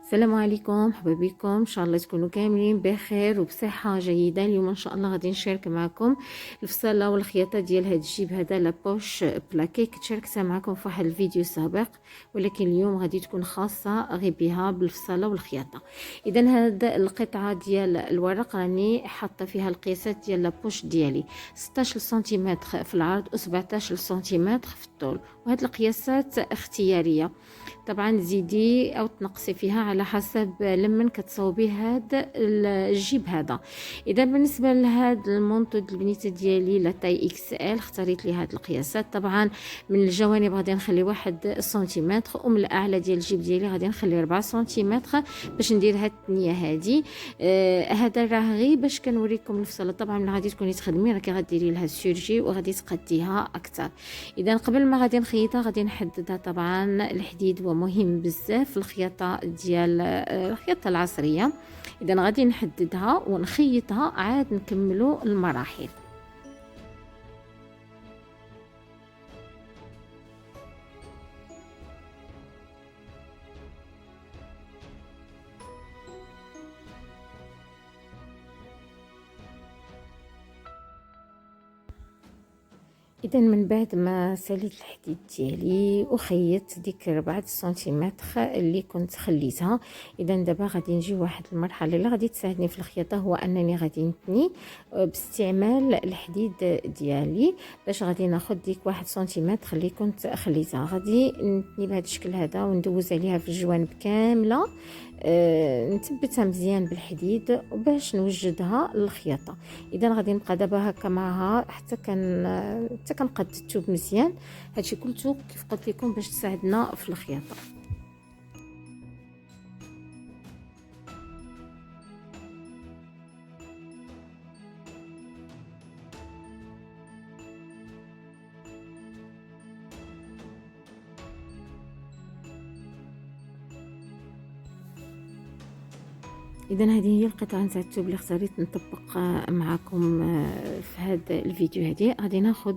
السلام عليكم حبايبيكم، ان شاء الله تكونوا كاملين بخير وبصحه جيده. اليوم ان شاء الله غادي نشارك معكم الفصاله والخياطه ديال هذا الجيب هذا لابوش بلاكي. كنت شاركتها معكم في واحد الفيديو سابق، ولكن اليوم غادي تكون خاصه غير بها بالفصاله والخياطه. اذا هذا القطعه ديال الورق راني حاطه فيها القياسات ديال لابوش ديالي 16 سنتيمتر في العرض و 17 سنتيمتر في الطول، وهاد القياسات اختياريه. طبعا زيدي او تنقصي فيها على حسب لمن كتصوبي هاد الجيب هذا. اذا بالنسبه لهاد المونطو البنيته ديالي لا تاي اكس ال اختاريت لي هاد القياسات. طبعا من الجوانب غادي نخلي 1 سنتيمتر، ومن الاعلى ديال الجيب ديالي غادي نخلي 4 سنتيمتر باش ندير هاد التنيه هادي. هذا راه غير باش كنوريكم الفصله. طبعا ملي غادي تكوني تخدمي راكي غديري لها السورجي وغادي تقديها اكثر. اذا قبل ما غادي نخيطها غادي نحددها. طبعا الحديد هو مهم بزاف في الخياطه ديال الخياطه العصريه. اذا غادي نحددها ونخيطها عاد نكملوا المراحل. اذا من بعد ما ساليت الحديد ديالي وخيطت ديك 4 سنتيمتر اللي كنت خليتها، اذا دابا غادي نجي واحد المرحله اللي غادي تساعدني في الخياطه، هو انني غادي نتني باستعمال الحديد ديالي. باش غادي ناخذ ديك 1 سنتيمتر اللي كنت خليتها، غادي نتني بهذا الشكل هذا وندوز عليها في الجوانب كامله. نثبتها مزيان بالحديد باش نوجدها للخياطه. اذا غادي نبقى دابا هكا معها حتى كنقاد الثوب مزيان. هادشي كلشو كيف قلت لكم باش تساعدنا في الخياطه. اذا هذه هي القطعه نتاع الثوب اللي اختاريت نطبق معكم في هذا الفيديو. هذه غادي ناخذ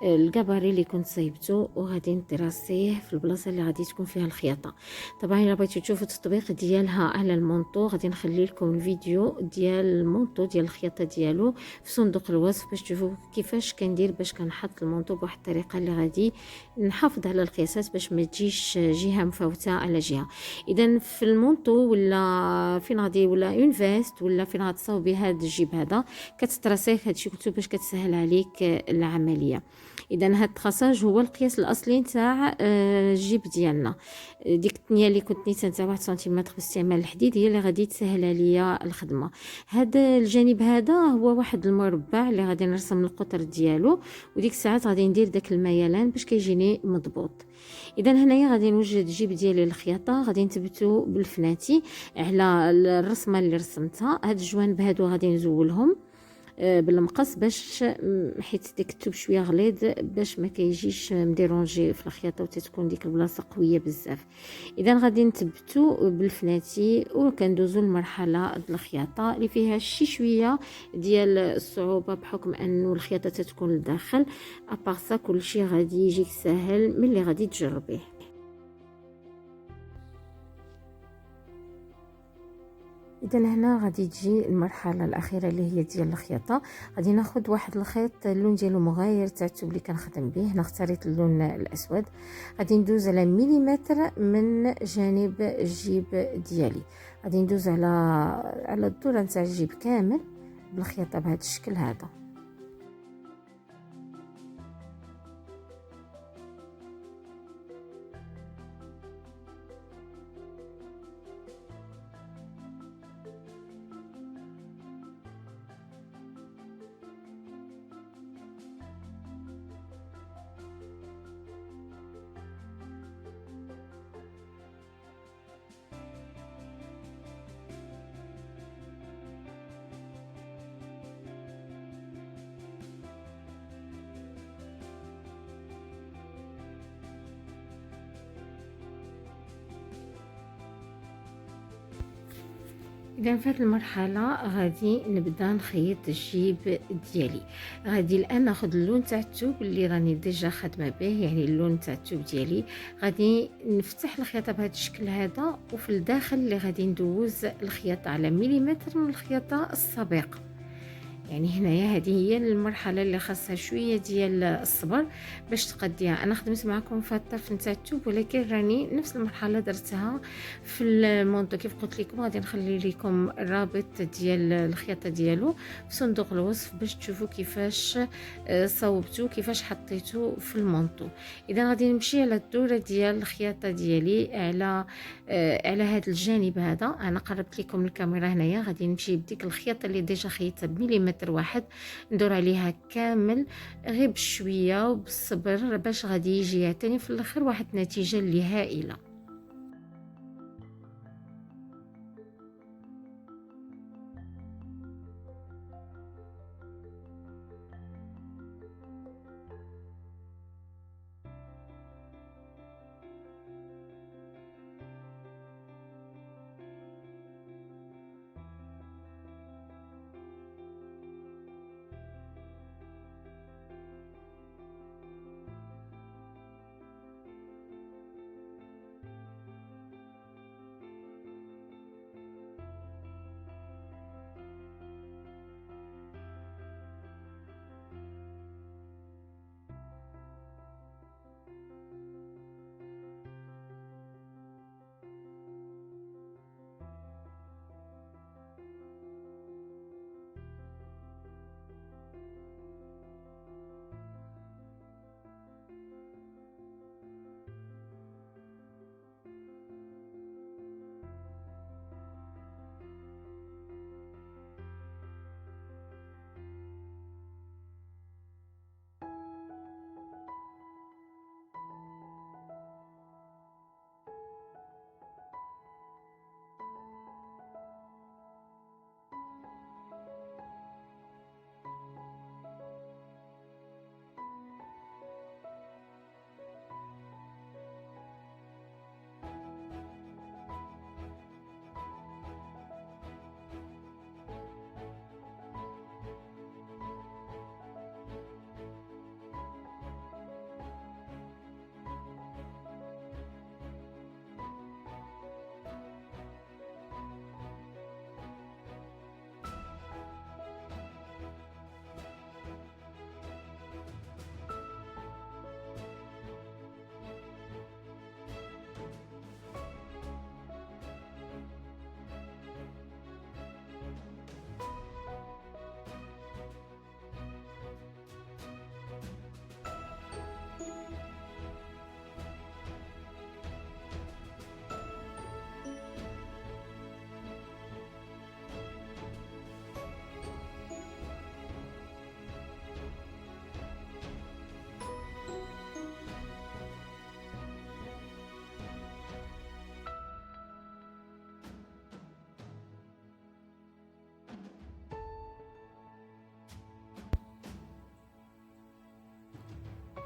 الكباري اللي كنت صايبته وغادي ندراسيه في البلاصه اللي غادي تكون فيها الخياطه. طبعا الا بغيتو تشوفوا التطبيق ديالها على المونطو غادي نخلي لكم الفيديو ديال المونطو ديال الخياطه ديالو في صندوق الوصف باش تشوفوا كيفاش كندير باش كنحط المونطو بواحد الطريقه اللي غادي نحافظ على القياسات باش ما تجيش جهه مفوته على جهه. اذا في المونطو ولا فين غادي ولا اون فيست ولا فين غتصاوبي هذا الجيب هذا كتتراسيه هادشي كلشو باش كتسهل عليك العمليه. اذا هذا التراساج هو القياس الاصلي نتاع الجيب ديالنا. ديك التنيه اللي كنت نيتها نتاع 1 سنتيمتر باستعمال الحديد هي اللي غادي تسهل عليا الخدمه. هذا الجانب هذا هو واحد المربع اللي غادي نرسم القطر ديالو، وديك الساعات غادي ندير داك الميلان باش كيجيني مضبوط. اذا هنايا غادي نوجد الجيب ديالي للخياطه. غادي نثبتو بالفناتي على الرسمه اللي رسمتها. هاد الجوانب هادو غادي نزولهم بالمقص باش حيت ديك الثوب شويه غليظ باش ما كيجيش مديرونجي في الخياطه وتتكون ديك البلاصه قويه بزاف. اذا غادي نثبتو بالفناتي وكندوزو المرحله د الخياطه اللي فيها شي شويه ديال الصعوبه بحكم انه الخياطه تتكون لداخل. ابارسا كلشي غادي يجيك سهل ملي غادي تجربيه. اذا هنا غادي تجي المرحله الاخيره اللي هي ديال الخياطه. غادي ناخذ واحد الخيط اللون ديالو مغاير تاع الثوب اللي كنخدم به. هنا اختاريت اللون الاسود. غادي ندوز على مليمتر من جانب الجيب ديالي. غادي ندوز على الدوره نتاع الجيب كامل بالخياطه بهذا الشكل هذا. اذا في هذه المرحله غادي نبدا نخيط الجيب ديالي. غادي الان ناخذ اللون تاع الثوب اللي راني ديجا خدمه به، يعني اللون تاع الثوب ديالي. غادي نفتح الخياطه بهذا الشكل هذا، وفي الداخل اللي غادي ندوز الخياطه على مليمتر من الخياطه السابقه. يعني هنايا هذه هي المرحله اللي خاصها شويه ديال الصبر باش تقديها. انا خدمت معكم في الطرف نتاع الثوب، ولكن راني نفس المرحله درتها في المونطو. كيف قلت لكم غادي نخلي لكم الرابط ديال الخياطه ديالو في صندوق الوصف باش تشوفوا كيفاش صوبتو، كيفاش حطيتو في المونطو. اذا غادي نمشي على الدوره ديال الخياطه ديالي على هذا الجانب هذا. انا قربت لكم الكاميرا هنايا. غادي نمشي بديك الخياطه اللي ديجا خيطتها بمليمتر واحد، ندور عليها كامل غير بشويه وبالصبر باش غادي يجي يعطيني في الاخر واحد النتيجه اللي هائله.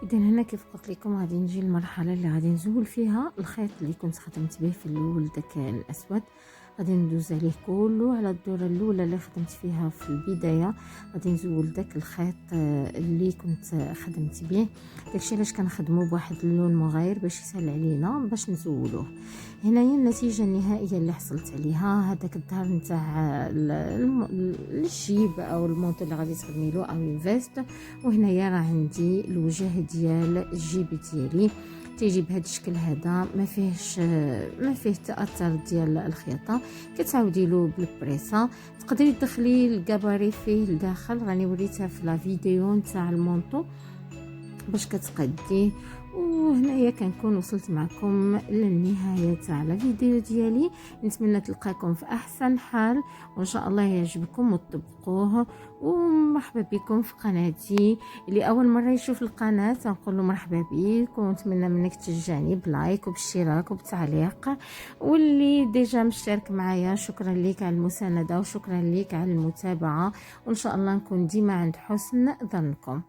اذا هنا كيف قلت لكم غادي نجي المرحله اللي غادي نزول فيها الخيط اللي كنت خدمت به في الاول داك الاسود. غادي ندوز عليه كله على الدوره الاولى اللي خدمت فيها في البدايه. غادي نزول داك الخيط اللي كنت خدمت به. داكشي علاش كنخدموا بواحد اللون مغاير باش يسهل علينا باش نزولوه. هنايا النتيجه النهائيه اللي حصلت عليها هذاك الظهر نتاع الجيب او المونطو اللي غادي تخدمي له او الفيست. وهنايا راه عندي الوجه ديال الجيب ديالي تيجي بهذا الشكل هذا، ما فيه تاثر ديال الخياطه. كتعاودي له بالبريسه. تقدري تدخلي الكاباري فيه لداخل، راني وريتها في لا فيديو نتاع المونطو باش كتقديه. وهنايا كنكون وصلت معكم للنهايه تاع الفيديو ديالي. نتمنى تلقاكم في احسن حال، وان شاء الله يعجبكم وتطبقوه. ومرحبا بكم في قناتي. اللي اول مره يشوف القناه نقول له مرحبا بك، ونتمنى منك تشجعني بلايك وبالاشتراك وبالتعليق. واللي ديجا مشترك معايا شكرا ليك على المسانده وشكرا ليك على المتابعه، وان شاء الله نكون ديما عند حسن ظنكم.